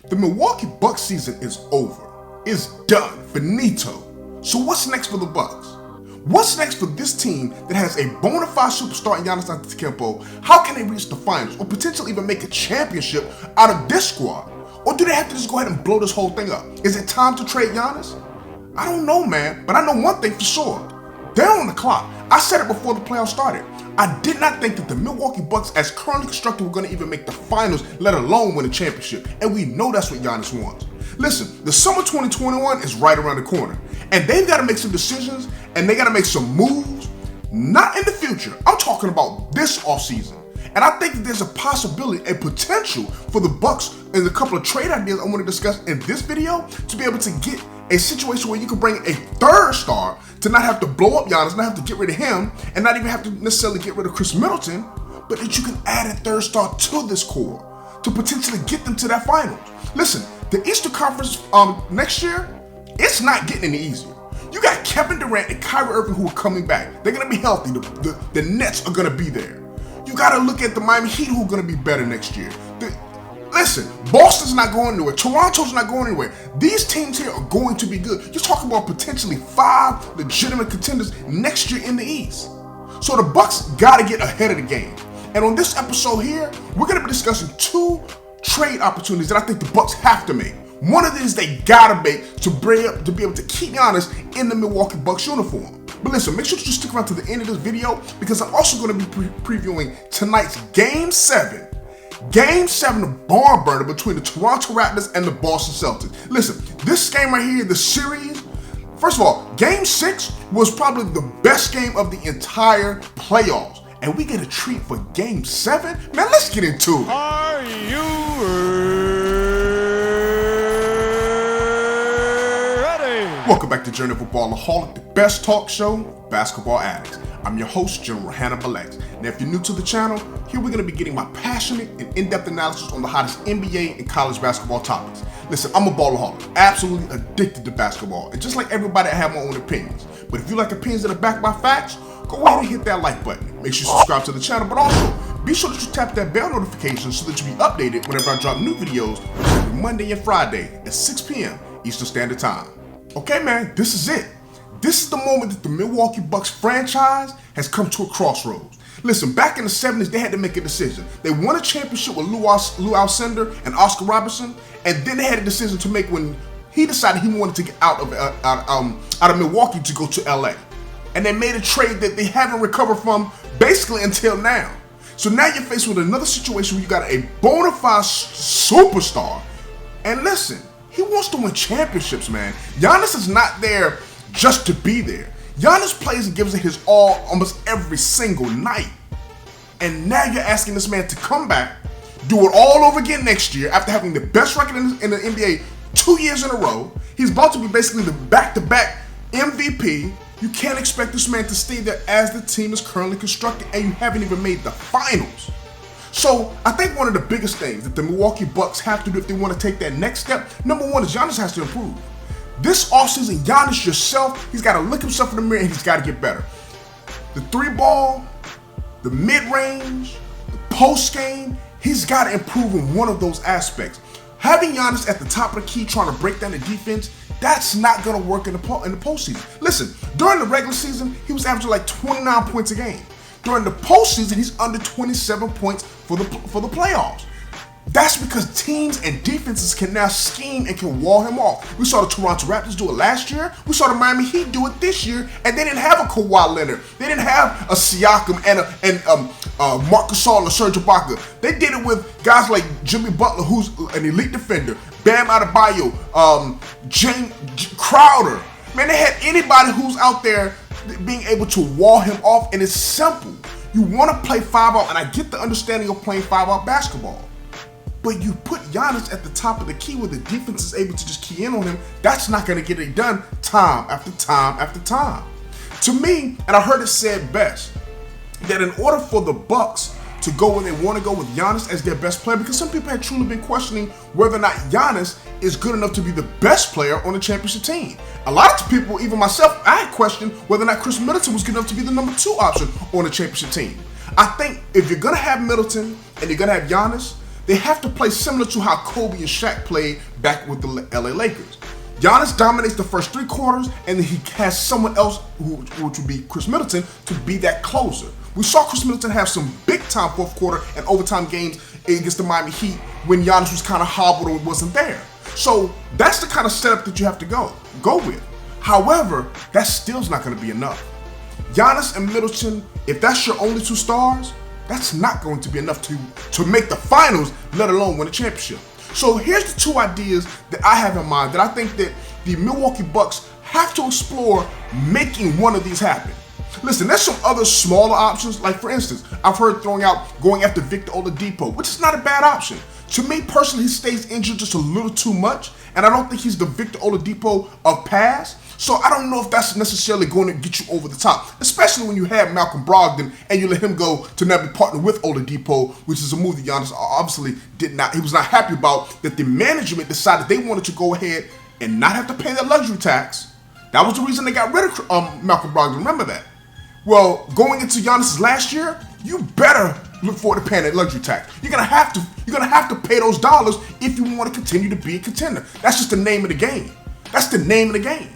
The Milwaukee Bucks season is over. It's done. Finito. So what's next for the Bucks? What's next for this team that has a bona fide superstar in Giannis Antetokounmpo? How can they reach the finals or potentially even make a championship out of this squad? Or do they have to just go ahead and blow this whole thing up? Is it time to trade Giannis? I don't know, man, but I know one thing for sure. They're on the clock. I said it before the playoffs started. I did not think that the Milwaukee Bucks, as currently constructed, were going to even make the finals, let alone win a championship. And we know that's what Giannis wants. Listen, the summer 2021 is right around the corner. And they've got to make some decisions, and they got to make some moves. Not in the future. I'm talking about this offseason. And I think that there's a possibility, a potential for the Bucks and a couple of trade ideas I want to discuss in this video to be able to get a situation where you can bring a third star to not have to blow up Giannis, not have to get rid of him, and not even have to necessarily get rid of Chris Middleton, but that you can add a third star to this core to potentially get them to that finals. Listen, the Eastern Conference next year, it's not getting any easier. You got Kevin Durant and Kyrie Irving who are coming back. They're going to be healthy. The Nets are going to be there. You got to look at the Miami Heat who are going to be better next year. Listen, Boston's not going anywhere. Toronto's not going anywhere. These teams here are going to be good. You're talking about potentially 5 legitimate contenders next year in the East. So the Bucks got to get ahead of the game. And on this episode here, we're going to be discussing 2 trade opportunities that I think the Bucks have to make. One of these they got to make to be able to keep Giannis in the Milwaukee Bucks uniform. But listen, make sure to stick around to the end of this video because I'm also going to be previewing tonight's Game 7. Game 7, the barn burner between the Toronto Raptors and the Boston Celtics. Listen, this game right here, the series, first of all, Game 6 was probably the best game of the entire playoffs. And we get a treat for Game 7? Man, let's get into it. Are you ready? Welcome back to Journey of a Ballaholic, the best talk show, basketball addicts. I'm your host, General Hannibal X. Now, if you're new to the channel, here we're going to be getting my passionate and in-depth analysis on the hottest NBA and college basketball topics. Listen, I'm a ballaholic, absolutely addicted to basketball, and just like everybody, I have my own opinions. But if you like opinions that are backed by facts, go ahead and hit that like button. Make sure you subscribe to the channel, but also be sure that you tap that bell notification so that you'll be updated whenever I drop new videos every Monday and Friday at 6 p.m. Eastern Standard Time. Okay, man, this is it. This is the moment that the Milwaukee Bucks franchise has come to a crossroads. Listen, back in the 70s, they had to make a decision. They won a championship with Lou Alcindor and Oscar Robertson, and then they had a decision to make when he decided he wanted to get out of Milwaukee to go to LA. And they made a trade that they haven't recovered from basically until now. So now you're faced with another situation where you got a bona fide superstar. And listen, he wants to win championships, man. Giannis is not there just to be there. Giannis plays and gives it his all almost every single night. And now you're asking this man to come back, do it all over again next year after having the best record in the NBA 2 years in a row. He's about to be basically the back-to-back MVP. You can't expect this man to stay there as the team is currently constructed and you haven't even made the finals. So I think one of the biggest things that the Milwaukee Bucks have to do if they want to take that next step, number one is Giannis has to improve. This offseason, Giannis yourself, he's got to look himself in the mirror and he's got to get better. The 3-ball, the mid-range, the post-game, he's got to improve in one of those aspects. Having Giannis at the top of the key trying to break down the defense, that's not going to work in the postseason. Listen, during the regular season, he was averaging like 29 points a game. During the postseason, he's under 27 points for the playoffs. That's because teams and defenses can now scheme and can wall him off. We saw the Toronto Raptors do it last year. We saw the Miami Heat do it this year, and they didn't have a Kawhi Leonard. They didn't have a Siakam and Marc Gasol and Serge Ibaka. They did it with guys like Jimmy Butler, who's an elite defender, Bam Adebayo, James Crowder. Man, they had anybody who's out there being able to wall him off, and it's simple. You want to play 5-out, and I get the understanding of playing 5-out basketball. But you put Giannis at the top of the key where the defense is able to just key in on him, that's not going to get it done time after time after time. To me, and I heard it said best, that in order for the Bucks to go where they want to go with Giannis as their best player, because some people had truly been questioning whether or not Giannis is good enough to be the best player on the championship team. A lot of people, even myself, I had questioned whether or not Chris Middleton was good enough to be the number 2 option on the championship team. I think if you're going to have Middleton and you're going to have Giannis, They have to play similar to how Kobe and Shaq played back with the LA Lakers. Giannis dominates the first 3 quarters, and then he has someone else, which would be Chris Middleton, to be that closer. We saw Chris Middleton have some big-time fourth quarter and overtime games against the Miami Heat when Giannis was kind of hobbled or wasn't there. So that's the kind of setup that you have to go with. However, that still's not going to be enough. Giannis and Middleton, if that's your only 2 stars, that's not going to be enough to make the finals, let alone win a championship. So here's the 2 ideas that I have in mind that I think that the Milwaukee Bucks have to explore making one of these happen. Listen, there's some other smaller options, like for instance, I've heard going after Victor Oladipo, which is not a bad option. To me personally, he stays injured just a little too much, and I don't think he's the Victor Oladipo of past. So I don't know if that's necessarily going to get you over the top, especially when you have Malcolm Brogdon and you let him go to now be partnered with Oladipo, which is a move that Giannis obviously he was not happy about, that the management decided they wanted to go ahead and not have to pay that luxury tax. That was the reason they got rid of Malcolm Brogdon, remember that? Well, going into Giannis' last year, you better look forward to paying that luxury tax. You're gonna have to pay those dollars if you want to continue to be a contender. That's just the name of the game. That's the name of the game.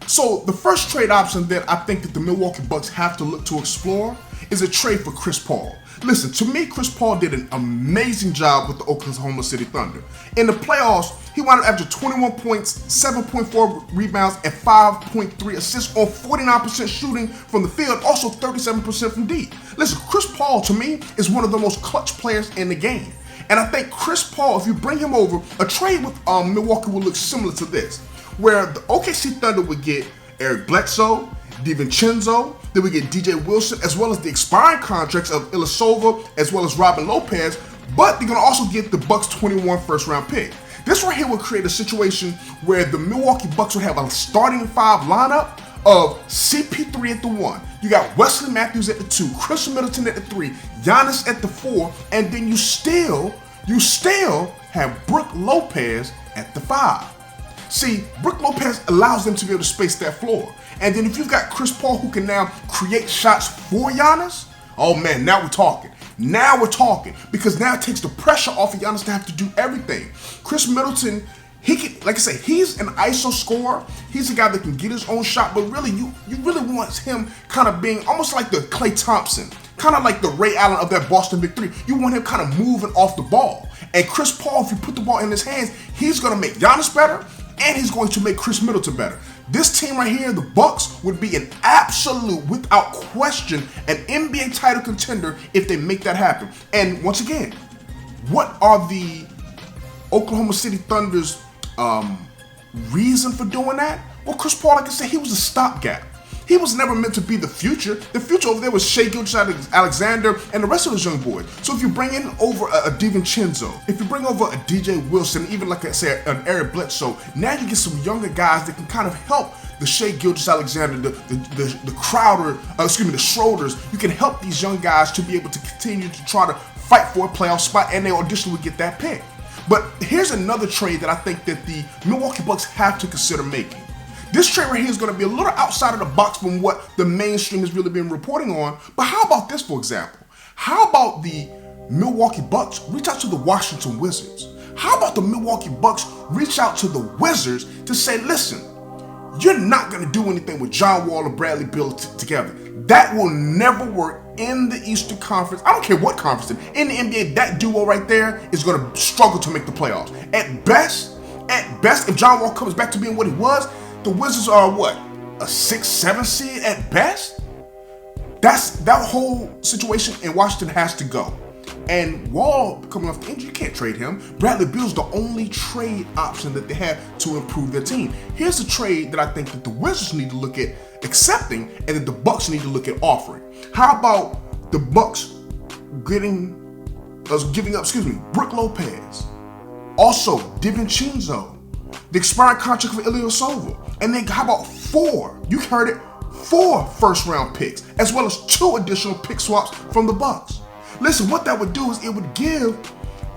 So the first trade option that I think that the Milwaukee Bucks have to look to explore is a trade for Chris Paul. Listen, to me, Chris Paul did an amazing job with the Oklahoma City Thunder. In the playoffs, he wound up averaging 21 points, 7.4 rebounds, and 5.3 assists on 49% shooting from the field, also 37% from deep. Listen, Chris Paul, to me, is one of the most clutch players in the game. And I think Chris Paul, if you bring him over, a trade with Milwaukee will look similar to this, where the OKC Thunder would get Eric Bledsoe, DiVincenzo, then we get DJ Wilson, as well as the expiring contracts of Ilyasova, as well as Robin Lopez, but they're going to also get the Bucks' 21 first-round pick. This right here would create a situation where the Milwaukee Bucks would have a starting 5 lineup of CP3 at the 1. You got Wesley Matthews at the 2, Chris Middleton at the 3, Giannis at the 4, and then you still have Brook Lopez at the 5. See, Brook Lopez allows them to be able to space that floor. And then if you've got Chris Paul who can now create shots for Giannis, oh man, now we're talking. Now we're talking, because now it takes the pressure off of Giannis to have to do everything. Chris Middleton, he can, like I say, he's an ISO scorer. He's a guy that can get his own shot, but really, you really want him kind of being almost like the Klay Thompson, kind of like the Ray Allen of that Boston Big Three. You want him kind of moving off the ball. And Chris Paul, if you put the ball in his hands, he's going to make Giannis better, and he's going to make Chris Middleton better. This team right here, the Bucks, would be an absolute, without question, an NBA title contender if they make that happen. And once again, what are the Oklahoma City Thunder's reason for doing that? Well, Chris Paul, like I said, he was a stopgap. He was never meant to be the future. The future over there was Shai Gilgeous-Alexander and the rest of those young boys. So if you bring in over a DiVincenzo, if you bring over a DJ Wilson, even like I said, an Eric Bledsoe, now you get some younger guys that can kind of help the Shai Gilgeous-Alexander, the Crowder, the Schroders. You can help these young guys to be able to continue to try to fight for a playoff spot, and they auditionally would get that pick. But here's another trade that I think that the Milwaukee Bucks have to consider making. This trade right here is going to be a little outside of the box from what the mainstream has really been reporting on. But how about this, for example? How about the Milwaukee Bucks reach out to the Washington Wizards? How about the Milwaukee Bucks reach out to the Wizards to say, listen, you're not going to do anything with John Wall or Bradley Beal together. That will never work in the Eastern Conference. I don't care what conference. In the NBA, that duo right there is going to struggle to make the playoffs. At best, if John Wall comes back to being what he was, the Wizards are what? A 6-7 seed at best? That whole situation in Washington has to go. And Wall coming off the injury, you can't trade him. Bradley Beal's the only trade option that they have to improve their team. Here's a trade that I think that the Wizards need to look at accepting and that the Bucks need to look at offering. How about the Bucks giving up Brook Lopez, also DiVincenzo, the expiring contract for Ilyasova, and then how about 4 first-round picks, as well as 2 additional pick swaps from the Bucks. Listen, what that would do is it would give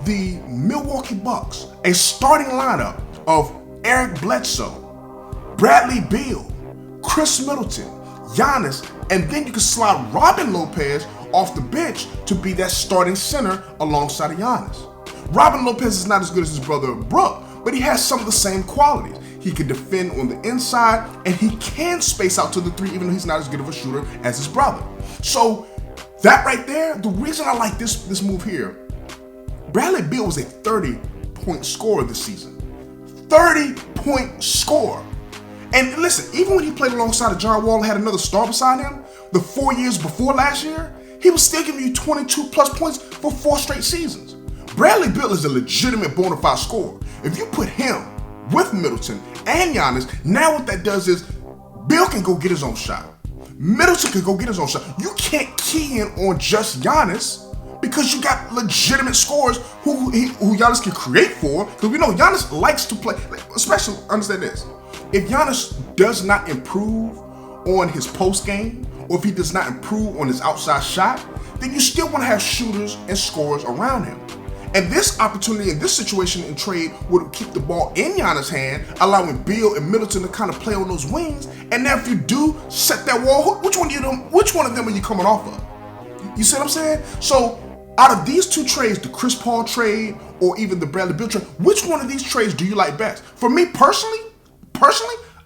the Milwaukee Bucks a starting lineup of Eric Bledsoe, Bradley Beal, Chris Middleton, Giannis, and then you can slide Robin Lopez off the bench to be that starting center alongside of Giannis. Robin Lopez is not as good as his brother Brook, but he has some of the same qualities. He can defend on the inside, and he can space out to the three, even though he's not as good of a shooter as his brother. So that right there, the reason I like this move here, Bradley Beal was a 30-point scorer this season. 30-point scorer. And listen, even when he played alongside of John Wall and had another star beside him, the 4 years before last year, he was still giving you 22 plus points for 4 straight seasons. Bradley Beal is a legitimate bona fide scorer. If you put him with Middleton and Giannis, now what that does is Beal can go get his own shot. Middleton can go get his own shot. You can't key in on just Giannis because you got legitimate scorers who Giannis can create for. Because we know Giannis likes to play, especially, understand this, if Giannis does not improve on his post game, or if he does not improve on his outside shot, then you still want to have shooters and scorers around him. And this opportunity in this situation in trade would keep the ball in Giannis' hand, allowing Beal and Middleton to kind of play on those wings. And now if you do set that wall, which one of them are you coming off of? You see what I'm saying? So out of these two trades, the Chris Paul trade or even the Bradley Beal trade, which one of these trades do you like best? For me personally,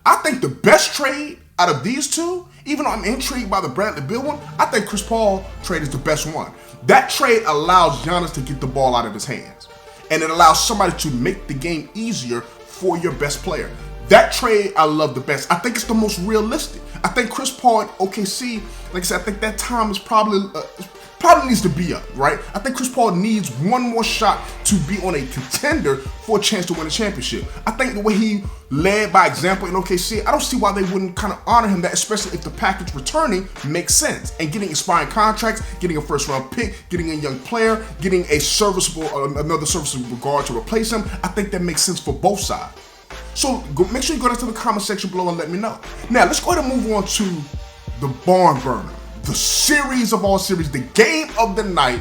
I think the best trade out of these two, even though I'm intrigued by the Bradley Beal one, I think Chris Paul trade is the best one. That trade allows Giannis to get the ball out of his hands. And it allows somebody to make the game easier for your best player. That trade I love the best. I think it's the most realistic. I think Chris Paul and OKC, like I said, I think that time is probably needs to be up, right? I think Chris Paul needs one more shot to be on a contender for a chance to win a championship. I think the way he led by example in OKC, I don't see why they wouldn't kind of honor him that, especially if the package returning makes sense. And getting expiring contracts, getting a first round pick, getting a young player, getting another serviceable guard to replace him, I think that makes sense for both sides. So make sure you go down to the comment section below and let me know. Now let's go ahead and move on to the barn burner. The series of all series, the game of the night,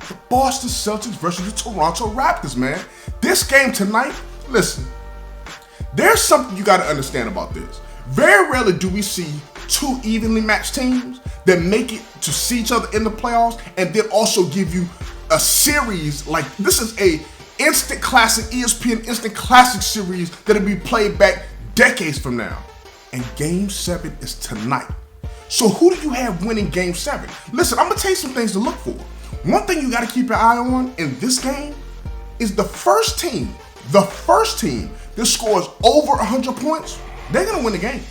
the Boston Celtics versus the Toronto Raptors, man. This game tonight, listen, there's something you got to understand about this. Very rarely do we see two evenly matched teams that make it to see each other in the playoffs and then also give you a series like this. Is a instant classic, ESPN instant classic series that'll be played back decades from now. And Game 7 is tonight. So who do you have winning Game 7? Listen, I'm going to tell you some things to look for. One thing you got to keep your eye on in this game is the first team that scores over 100 points, they're going to win the game.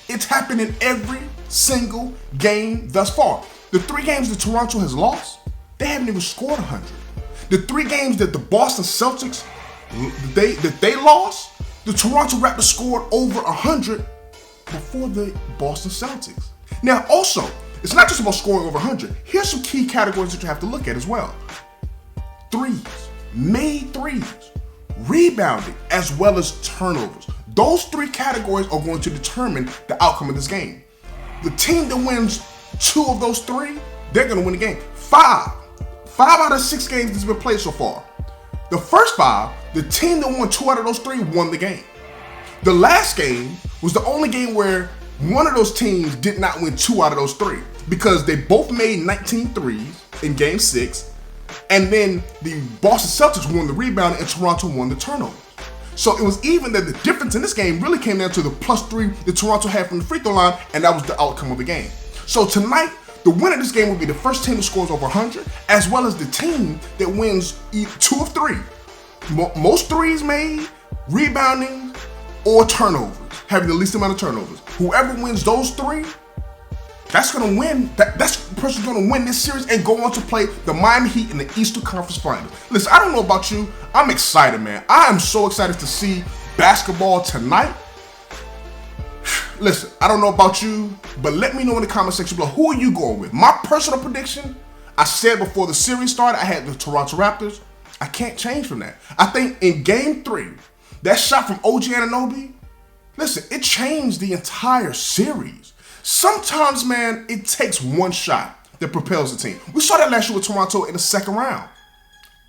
It's happened in every single game thus far. The 3 games that Toronto has lost, they haven't even scored 100. The 3 games that the Boston Celtics, they lost, the Toronto Raptors scored over 100 before the Boston Celtics. Now, also, it's not just about scoring over 100. Here's some key categories that you have to look at as well. Threes, made threes, rebounding, as well as turnovers. Those 3 categories are going to determine the outcome of this game. The team that wins 2 of those 3, they're going to win the game. 5 out of 6 games that's been played so far. The first 5, the team that won 2 out of those 3 won the game. The last game was the only game where one of those teams did not win 2 out of those 3 because they both made 19 threes in Game 6, and then the Boston Celtics won the rebound and Toronto won the turnover. So it was even that the difference in this game really came down to the +3 that Toronto had from the free throw line, and that was the outcome of the game. So tonight, the winner of this game will be the first team that scores over 100, as well as the team that wins 2 of 3. Most threes made, rebounding, or turnovers, having the least amount of turnovers. Whoever wins those 3, that's going to win. That's the person going to win this series and go on to play the Miami Heat in the Eastern Conference Finals. Listen, I don't know about you. I'm excited, man. I am so excited to see basketball tonight. Listen, I don't know about you, but let me know in the comment section below, who are you going with? My personal prediction, I said before the series started, I had the Toronto Raptors. I can't change from that. I think in Game 3, that shot from OG Anunoby, listen, it changed the entire series. Sometimes, man, it takes one shot that propels the team. We saw that last year with Toronto in the second round,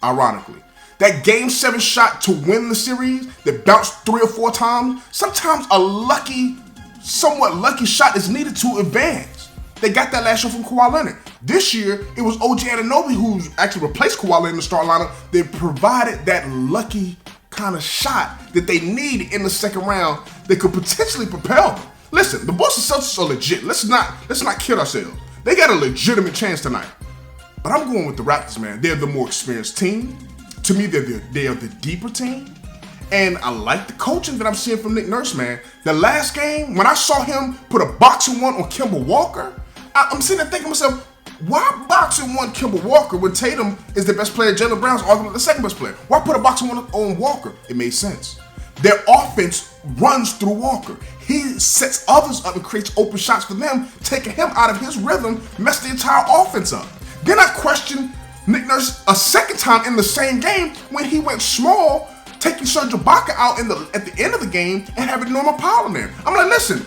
ironically. That Game 7 shot to win the series that bounced 3 or 4 times, sometimes a somewhat lucky shot is needed to advance. They got that last year from Kawhi Leonard. This year, it was OG Anunoby who's actually replaced Kawhi Leonard in the start lineup. They provided that lucky kind of shot that they need in the second round that could potentially propel them. Listen, the Boston Celtics are legit. Let's not kid ourselves. They got a legitimate chance tonight. But I'm going with the Raptors, man. They're the more experienced team. To me, they are the deeper team. And I like the coaching that I'm seeing from Nick Nurse, man. The last game, when I saw him put a boxing one on Kemba Walker, I'm sitting there thinking to myself, why boxing one Kemba Walker when Tatum is the best player, Jaylen Brown's arguably the second best player? Why put a boxing one on Walker? It made sense. Their offense runs through Walker. He sets others up and creates open shots for them, taking him out of his rhythm, mess the entire offense up. Then I questioned Nick Nurse a second time in the same game when he went small, taking Serge Ibaka out at the end of the game and having Norman Powell in there. I'm like, listen,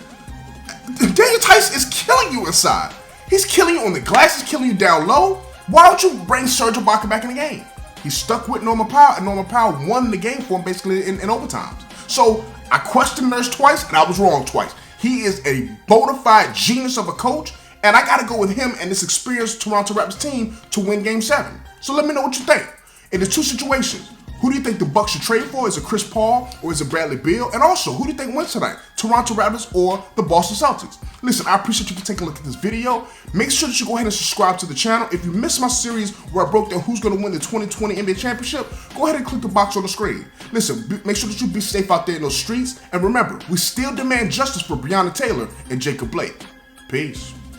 Daniel Tice is killing you inside. He's killing you on the glass, he's killing you down low. Why don't you bring Serge Ibaka back in the game? He stuck with Norman Powell, and Norman Powell won the game for him basically in overtimes. So I questioned Nurse twice, and I was wrong twice. He is a bona fide genius of a coach, and I got to go with him and this experienced Toronto Raptors team to win Game 7. So let me know what you think. In the two situations, who do you think the Bucks should trade for? Is it Chris Paul or is it Bradley Beal? And also, who do you think wins tonight? Toronto Raptors or the Boston Celtics? Listen, I appreciate you for taking a look at this video. Make sure that you go ahead and subscribe to the channel. If you missed my series where I broke down who's going to win the 2020 NBA Championship, go ahead and click the box on the screen. Listen, make sure that you be safe out there in those streets. And remember, we still demand justice for Breonna Taylor and Jacob Blake. Peace.